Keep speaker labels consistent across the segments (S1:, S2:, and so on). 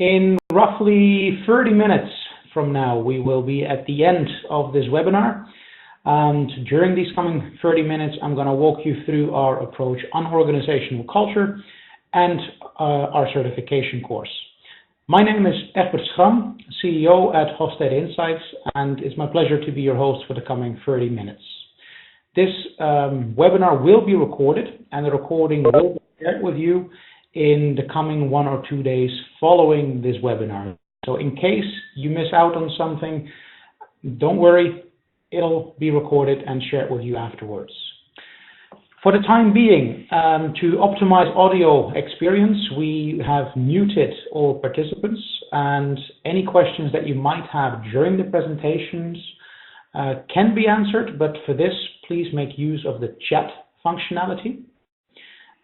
S1: In roughly 30 minutes from now, we will be at the end of this webinar. And during these coming 30 minutes, I'm going to walk you through our approach on organizational culture and our certification course. My name is Egbert Schram, CEO at Hofstede Insights, and it's my pleasure to be your host for the coming 30 minutes. This webinar will be recorded, and the recording will be shared with you in the coming 1 or 2 days following this webinar. So in case you miss out on something, don't worry, it'll be recorded and shared with you afterwards. For the time being, to optimize audio experience, we have muted all participants, and any questions that you might have during the presentations can be answered, but for this, please make use of the chat functionality.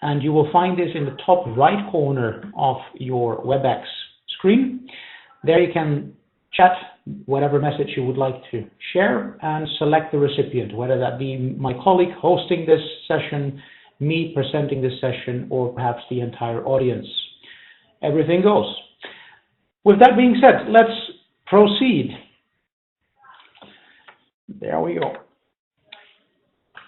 S1: And you will find this in the top right corner of your WebEx screen. There you can chat whatever message you would like to share and select the recipient, whether that be my colleague hosting this session, me presenting this session, or perhaps the entire audience. Everything goes. With that being said, let's proceed. There we go.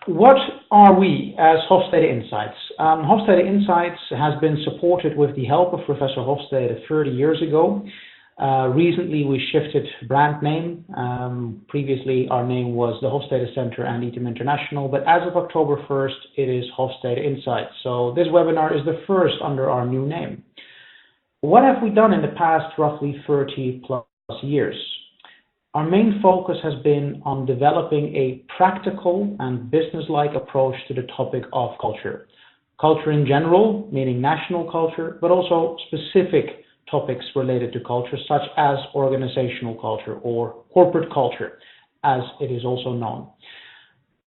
S1: What are we as Hofstede Insights? Hofstede Insights has been supported with the help of Professor Hofstede 30 years ago. Recently we shifted brand name. Previously our name was the Hofstede Center and ITEM International, but as of October 1st it is Hofstede Insights. So this webinar is the first under our new name. What have we done in the past roughly 30 plus years? Our main focus has been on developing a practical and business-like approach to the topic of culture. Culture in general, meaning national culture, but also specific topics related to culture, such as organizational culture or corporate culture, as it is also known.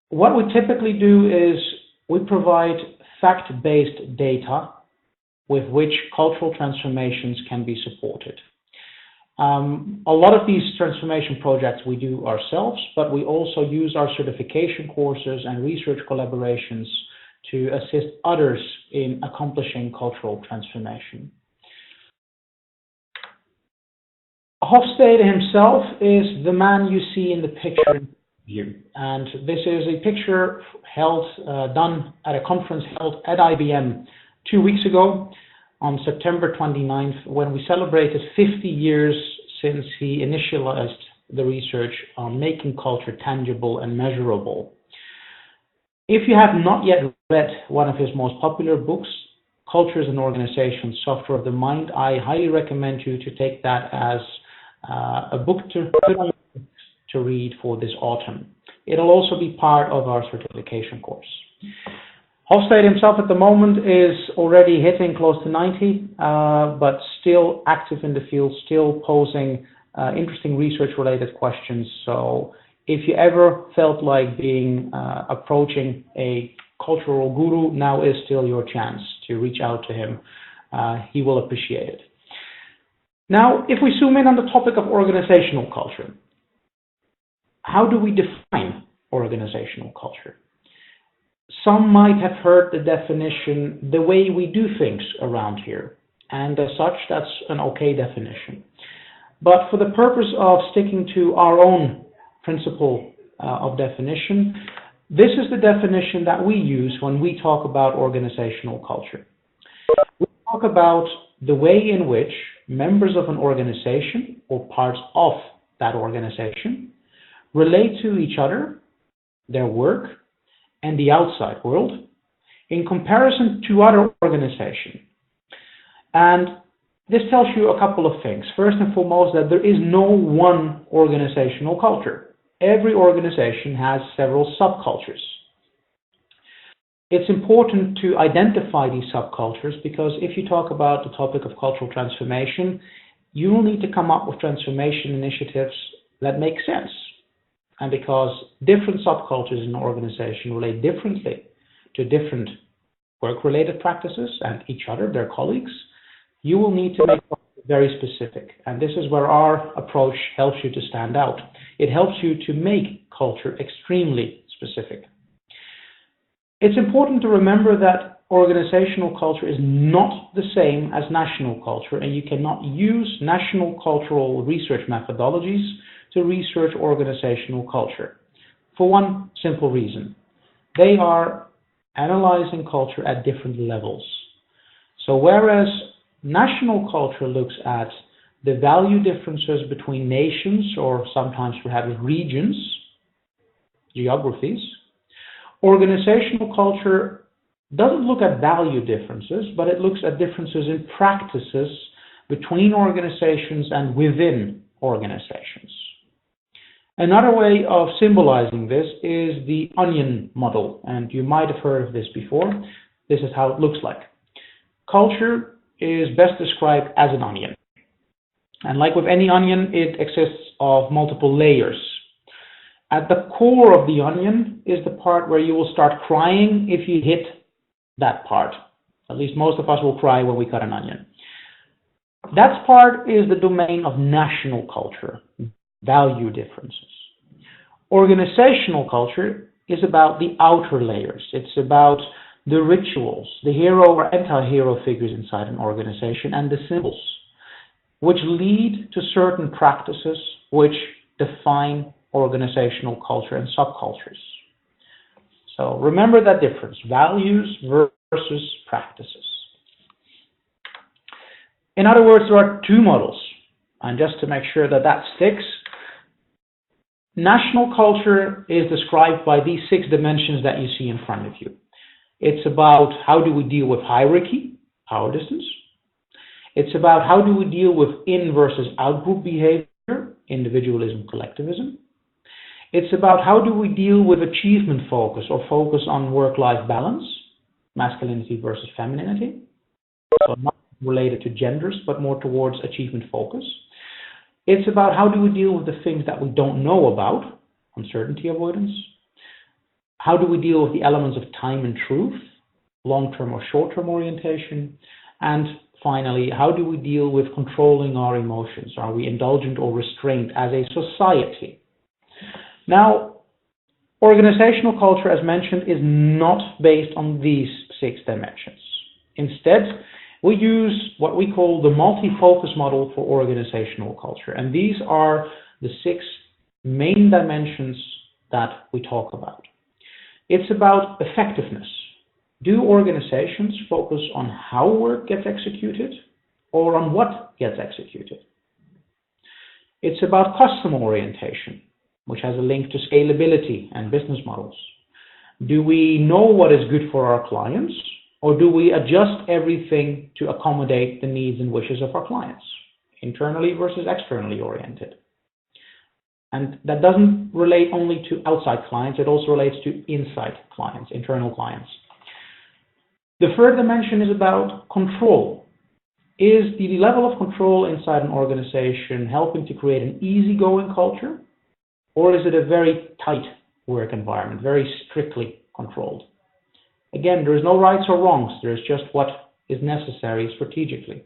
S1: What we typically do is we provide fact-based data with which cultural transformations can be supported. A lot of these transformation projects we do ourselves, but we also use our certification courses and research collaborations to assist others in accomplishing cultural transformation. Hofstede himself is the man you see in the picture here, and this is a picture done at a conference held at IBM 2 weeks ago on September 29th, when we celebrated 50 years since he initialized the research on making culture tangible and measurable. If you have not yet read one of his most popular books, Cultures and Organizations, Software of the Mind, I highly recommend you to take that as a book to read for this autumn. It'll also be part of our certification course. Hofstede himself at the moment is already hitting close to 90, but still active in the field, still posing interesting research-related questions. So if you ever felt like approaching a cultural guru, now is still your chance to reach out to him. He will appreciate it. Now, if we zoom in on the topic of organizational culture, how do we define organizational culture? Some might have heard the definition, the way we do things around here, and as such, that's an okay definition. But for the purpose of sticking to our own principle of definition, this is the definition that we use when we talk about organizational culture. We talk about the way in which members of an organization or parts of that organization relate to each other, their work, and the outside world in comparison to other organizations. And this tells you a couple of things. First and foremost, that there is no one organizational culture. Every organization has several subcultures. It's important to identify these subcultures because if you talk about the topic of cultural transformation, you will need to come up with transformation initiatives that make sense. And because different subcultures in an organization relate differently to different work-related practices and each other, their colleagues, you will need to make it very specific. And this is where our approach helps you to stand out. It helps you to make culture extremely specific. It's important to remember that organizational culture is not the same as national culture, and you cannot use national cultural research methodologies to research organizational culture for one simple reason. They are analyzing culture at different levels. So whereas national culture looks at the value differences between nations, or sometimes perhaps regions, geographies, organizational culture doesn't look at value differences, but it looks at differences in practices between organizations and within organizations. Another way of symbolizing this is the onion model, and you might have heard of this before. This is how it looks like. Culture is best described as an onion. And like with any onion, it exists of multiple layers. At the core of the onion is the part where you will start crying if you hit that part. At least most of us will cry when we cut an onion. That part is the domain of national culture, value differences. Organizational culture is about the outer layers. It's about the rituals, the hero or anti-hero figures inside an organization, and the symbols, which lead to certain practices which define organizational culture and subcultures. So remember that difference, values versus practices. In other words, there are two models, and just to make sure that that sticks, national culture is described by these 6 dimensions that you see in front of you. It's about how do we deal with hierarchy, power distance. It's about how do we deal with in versus out group behavior, individualism, collectivism. It's about how do we deal with achievement focus or focus on work-life balance, masculinity versus femininity. So not related to genders, but more towards achievement focus. It's about how do we deal with the things that we don't know about, uncertainty avoidance. How do we deal with the elements of time and truth, long-term or short-term orientation? And finally, how do we deal with controlling our emotions? Are we indulgent or restrained as a society? Now, organizational culture, as mentioned, is not based on these 6 dimensions. Instead, we use what we call the multi-focus model for organizational culture. And these are the 6 main dimensions that we talk about. It's about effectiveness. Do organizations focus on how work gets executed or on what gets executed? It's about customer orientation, which has a link to scalability and business models. Do we know what is good for our clients, or do we adjust everything to accommodate the needs and wishes of our clients, internally versus externally oriented? And that doesn't relate only to outside clients, it also relates to inside clients, internal clients. The third dimension is about control. Is the level of control inside an organization helping to create an easygoing culture, or is it a very tight work environment, very strictly controlled? Again, there is no rights or wrongs, there is just what is necessary strategically.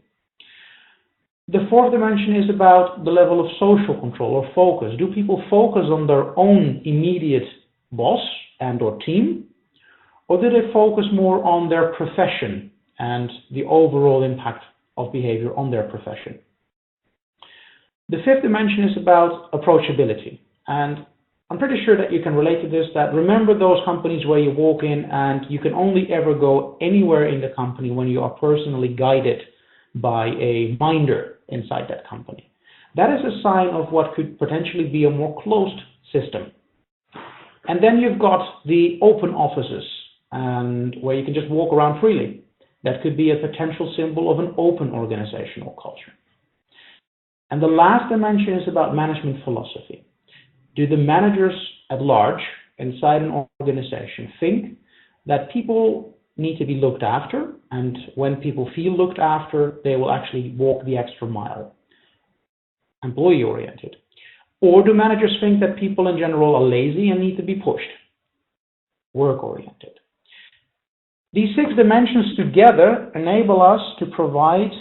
S1: The fourth dimension is about the level of social control or focus. Do people focus on their own immediate boss and or team, or do they focus more on their profession and the overall impact of behavior on their profession? The fifth dimension is about approachability. And I'm pretty sure that you can relate to this, that remember those companies where you walk in and you can only ever go anywhere in the company when you are personally guided by a minder inside that company. That is a sign of what could potentially be a more closed system. And then you've got the open offices, and where you can just walk around freely. That could be a potential symbol of an open organizational culture. And the last dimension is about management philosophy. Do the managers at large inside an organization think that people need to be looked after, and when people feel looked after, they will actually walk the extra mile, employee-oriented? Or do managers think that people in general are lazy and need to be pushed, work-oriented? These 6 dimensions together enable us to provide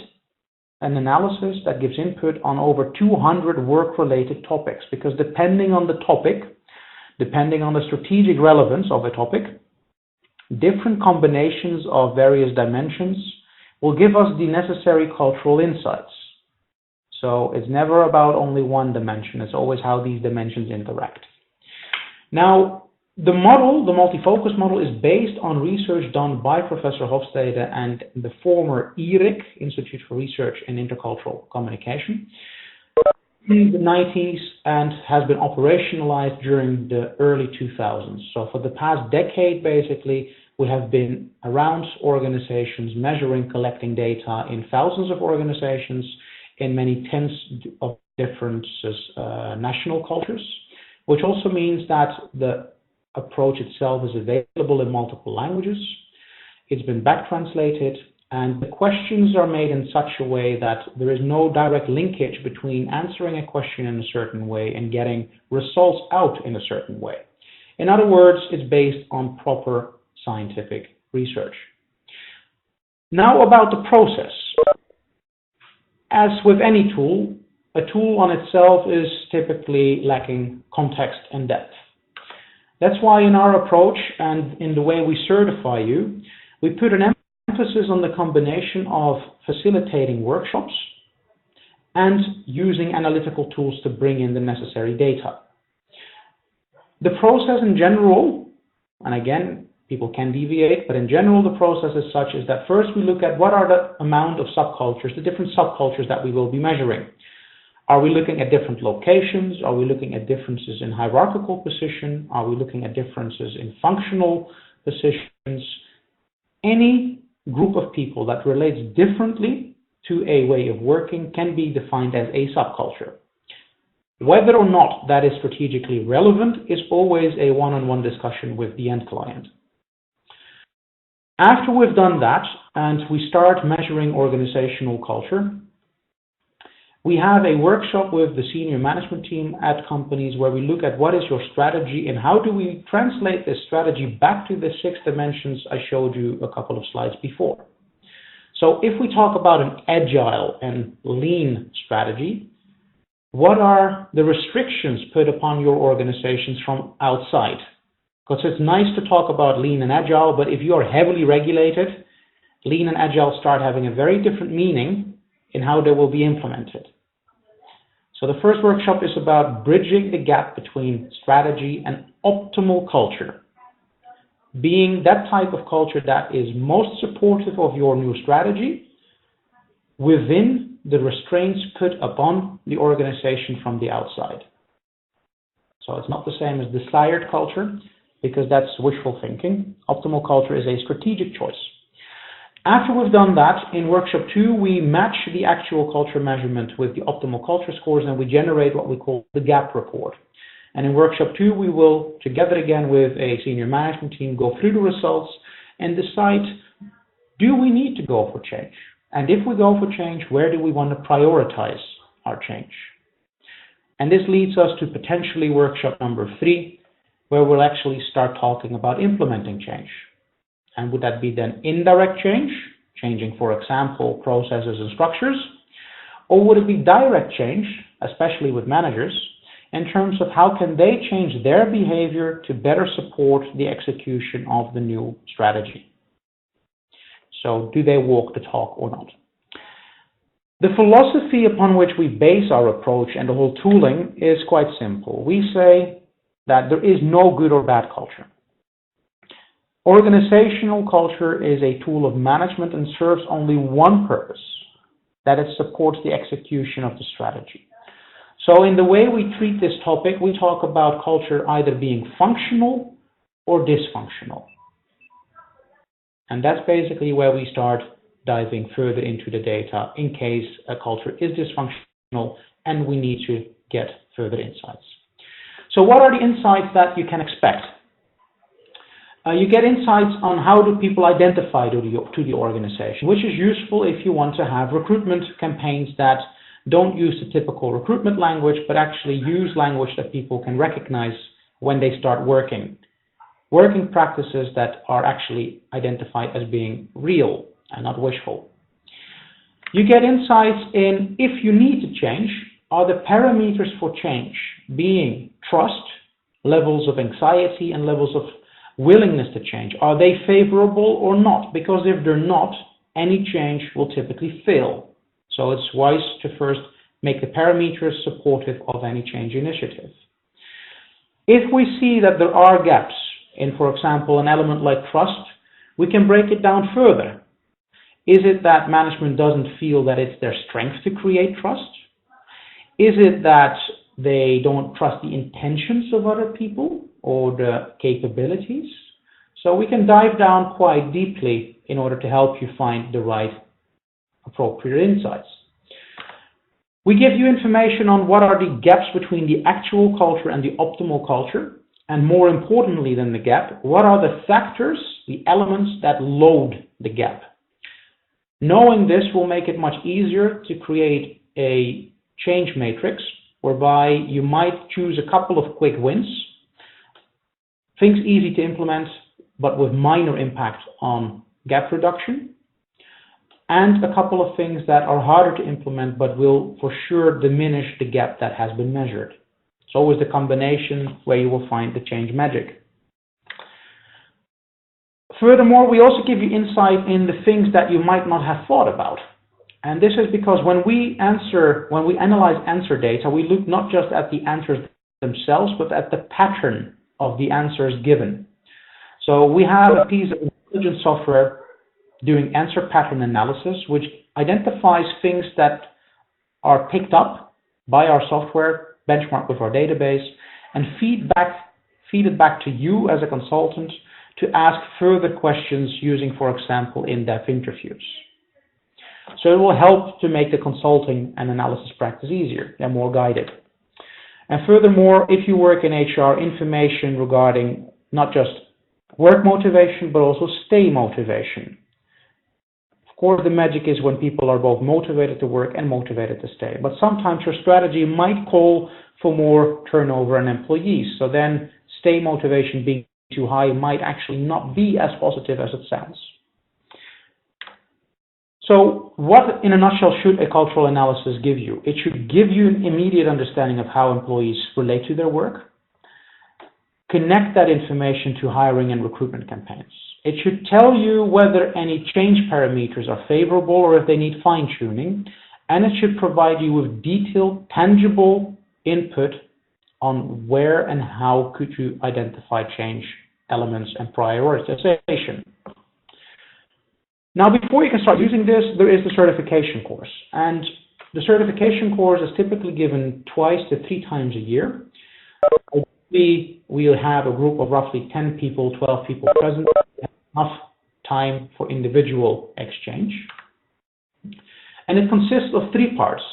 S1: an analysis that gives input on over 200 work-related topics, because depending on the topic, depending on the strategic relevance of a topic, different combinations of various dimensions will give us the necessary cultural insights. So it's never about only one dimension, it's always how these dimensions interact. Now, the model, the multi-focus model, is based on research done by Professor Hofstede and the former IRIC, Institute for Research in Intercultural Communication, in the 90s, and has been operationalized during the early 2000s. So for the past decade, basically, we have been around organizations measuring, collecting data in thousands of organizations in many tens of different national cultures, which also means that the approach itself is available in multiple languages. It's been back translated, and the questions are made in such a way that there is no direct linkage between answering a question in a certain way and getting results out in a certain way. In other words, it's based on proper scientific research. Now about the process. As with any tool, a tool on itself is typically lacking context and depth. That's why in our approach and in the way we certify you, we put an emphasis on the combination of facilitating workshops and using analytical tools to bring in the necessary data. The process in general, and again, people can deviate, but in general the process is such is that first we look at what are the amount of subcultures, the different subcultures that we will be measuring. Are we looking at different locations? Are we looking at differences in hierarchical position? Are we looking at differences in functional positions? Any group of people that relates differently to a way of working can be defined as a subculture. Whether or not that is strategically relevant is always a one-on-one discussion with the end client. After we've done that and we start measuring organizational culture, we have a workshop with the senior management team at companies where we look at what is your strategy and how do we translate this strategy back to the 6 dimensions I showed you a couple of slides before. So if we talk about an agile and lean strategy, what are the restrictions put upon your organizations from outside? Because it's nice to talk about lean and agile, but if you are heavily regulated, lean and agile start having a very different meaning in how they will be implemented. So the first workshop is about bridging the gap between strategy and optimal culture. Being that type of culture that is most supportive of your new strategy within the restraints put upon the organization from the outside. So it's not the same as desired culture, because that's wishful thinking. Optimal culture is a strategic choice. After we've done that, in workshop 2, we match the actual culture measurement with the optimal culture scores, and we generate what we call the gap report. And in workshop 2, we will, together again with a senior management team, go through the results and decide, do we need to go for change? And if we go for change, where do we want to prioritize our change? And this leads us to potentially workshop number 3, where we'll actually start talking about implementing change. And would that be then indirect change, changing, for example, processes and structures? Or would it be direct change, especially with managers, in terms of how can they change their behavior to better support the execution of the new strategy? So do they walk the talk or not? The philosophy upon which we base our approach and the whole tooling is quite simple. We say that there is no good or bad culture. Organizational culture is a tool of management and serves only one purpose, that it supports the execution of the strategy. So in the way we treat this topic, we talk about culture either being functional or dysfunctional. And that's basically where we start diving further into the data in case a culture is dysfunctional and we need to get further insights. So what are the insights that you can expect? You get insights on how do people identify to the organization, which is useful if you want to have recruitment campaigns that don't use the typical recruitment language, but actually use language that people can recognize when they start working. Working practices that are actually identified as being real and not wishful. You get insights in if you need to change, are the parameters for change being trust, levels of anxiety, and levels of Willingness to change. Are they favorable or not? Because if they're not, any change will typically fail. So it's wise to first make the parameters supportive of any change initiative. If we see that there are gaps in, for example, an element like trust, we can break it down further. Is it that management doesn't feel that it's their strength to create trust? Is it that they don't trust the intentions of other people or the capabilities? So we can dive down quite deeply in order to help you find the right appropriate insights. We give you information on what are the gaps between the actual culture and the optimal culture, and more importantly than the gap, what are the factors, the elements that load the gap. Knowing this will make it much easier to create a change matrix whereby you might choose a couple of quick wins, things easy to implement but with minor impact on gap reduction, and a couple of things that are harder to implement but will for sure diminish the gap that has been measured. It's always the combination where you will find the change magic. Furthermore, we also give you insight in the things that you might not have thought about. And this is because when we analyze answer data, we look not just at the answers themselves, but at the pattern of the answers given. So we have a piece of intelligent software doing answer pattern analysis, which identifies things that are picked up by our software, benchmarked with our database, and feed it back to you as a consultant to ask further questions using, for example, in-depth interviews. So it will help to make the consulting and analysis practice easier and more guided. And furthermore, if you work in HR, information regarding not just work motivation, but also stay motivation. Of course, the magic is when people are both motivated to work and motivated to stay. But sometimes your strategy might call for more turnover in employees. So then stay motivation being too high might actually not be as positive as it sounds. So what, in a nutshell, should a cultural analysis give you? It should give you an immediate understanding of how employees relate to their work. Connect that information to hiring and recruitment campaigns. It should tell you whether any change parameters are favorable or if they need fine-tuning. And it should provide you with detailed, tangible input on where and how could you identify change elements and prioritization. Now, before you can start using this, there is the certification course. And the certification course is typically given 2 to 3 times a year. We'll have a group of roughly 10 people, 12 people present, enough time for individual exchange. And it consists of 3 parts.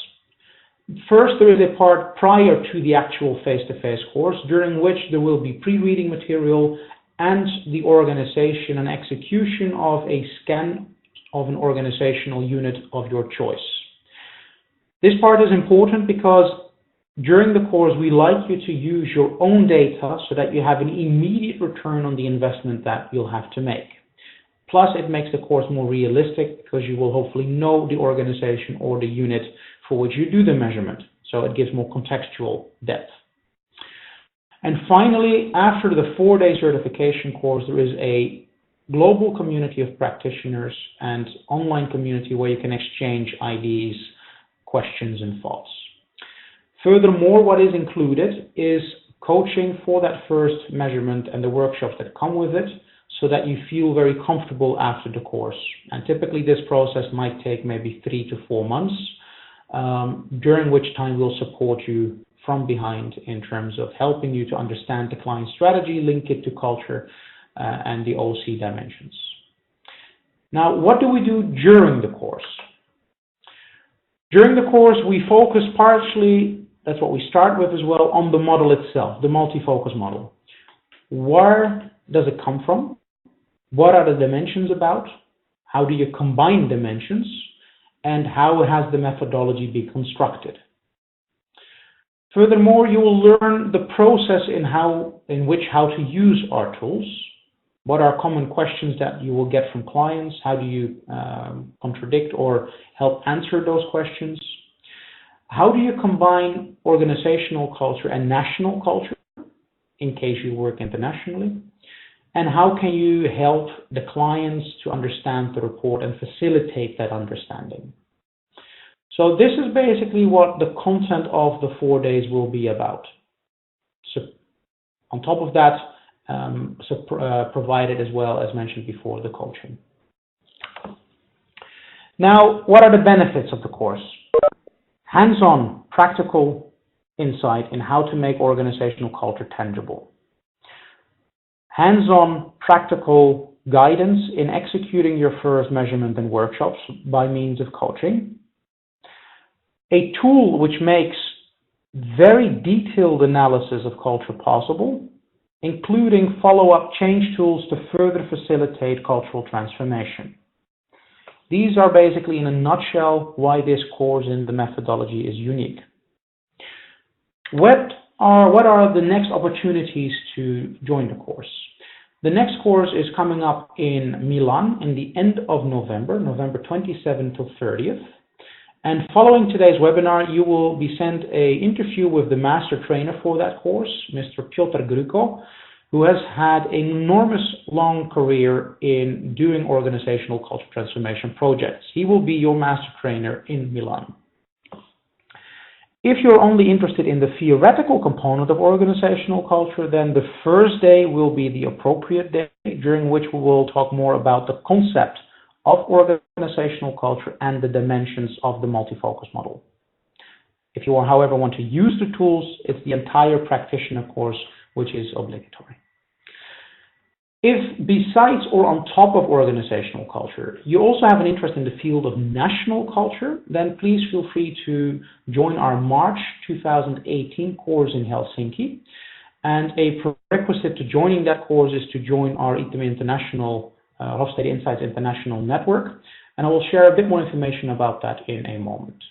S1: First, there is a part prior to the actual face-to-face course, during which there will be pre-reading material and the organization and execution of a scan of an organizational unit of your choice. This part is important because during the course, we like you to use your own data so that you have an immediate return on the investment that you'll have to make. Plus, it makes the course more realistic because you will hopefully know the organization or the unit for which you do the measurement. So it gives more contextual depth. And finally, after the 4-day certification course, there is a global community of practitioners and online community where you can exchange ideas, questions, and thoughts. Furthermore, what is included is coaching for that first measurement and the workshops that come with it so that you feel very comfortable after the course. And typically this process might take maybe 3 to 4 months, during which time we'll support you from behind in terms of helping you to understand the client strategy, link it to culture, and the OC dimensions. Now, what do we do during the course? During the course, we focus partially, that's what we start with as well, on the model itself, the multi-focus model. Where does it come from? What are the dimensions about? How do you combine dimensions? And how has the methodology been constructed? Furthermore, you will learn the process in which how to use our tools. What are common questions that you will get from clients? How do you contradict or help answer those questions? How do you combine organizational culture and national culture in case you work internationally? and how can you help the clients to understand the report and facilitate that understanding. So this is basically what the content of the 4 days will be about. So on top of that, provided as well, as mentioned before, the coaching. Now, what are the benefits of the course? Hands-on, practical insight in how to make organizational culture tangible. Hands-on, practical guidance in executing your first measurement and workshops by means of coaching. A tool which makes very detailed analysis of culture possible, including follow-up change tools to further facilitate cultural transformation. These are basically, in a nutshell, why this course in the methodology is unique. What are the next opportunities to join the course? The next course is coming up in Milan in the end of November, November 27th to 30th. And following today's webinar, you will be sent an interview with the master trainer for that course, Mr. Piotr Gruko, who has had an enormous long career in doing organizational culture transformation projects. He will be your master trainer in Milan. If you're only interested in the theoretical component of organizational culture, then the first day will be the appropriate day, during which we will talk more about the concept of organizational culture and the dimensions of the multi-focus model. If you, however, want to use the tools, it's the entire practitioner course which is obligatory. If besides or on top of organizational culture, you also have an interest in the field of national culture, then please feel free to join our March 2018 course in Helsinki. And a prerequisite to joining that course is to join our ITM International, Hofstede Insights International network. And I will share a bit more information about that in a moment.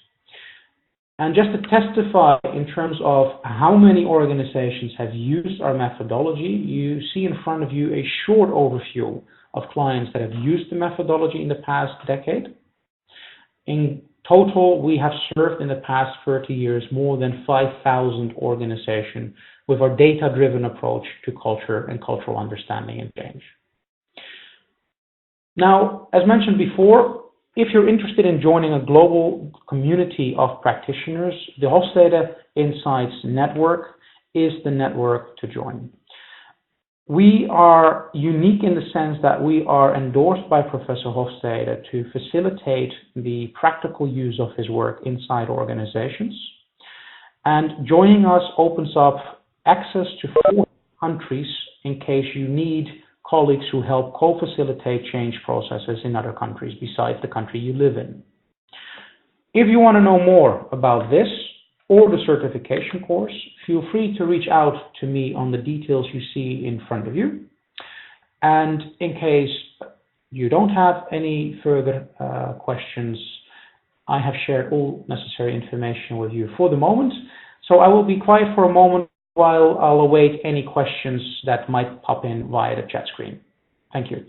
S1: And just to testify in terms of how many organizations have used our methodology, you see in front of you a short overview of clients that have used the methodology in the past decade. In total, we have served in the past 30 years more than 5,000 organizations with our data-driven approach to culture and cultural understanding and change. Now, as mentioned before, if you're interested in joining a global community of practitioners, the Hofstede Insights Network is the network to join. We are unique in the sense that we are endorsed by Professor Hofstede to facilitate the practical use of his work inside organizations. And joining us opens up access to 4 countries in case you need colleagues who help co-facilitate change processes in other countries besides the country you live in. If you want to know more about this or the certification course, feel free to reach out to me on the details you see in front of you. And in case you don't have any further questions, I have shared all necessary information with you for the moment. So I will be quiet for a moment while I'll await any questions that might pop in via the chat screen. Thank you.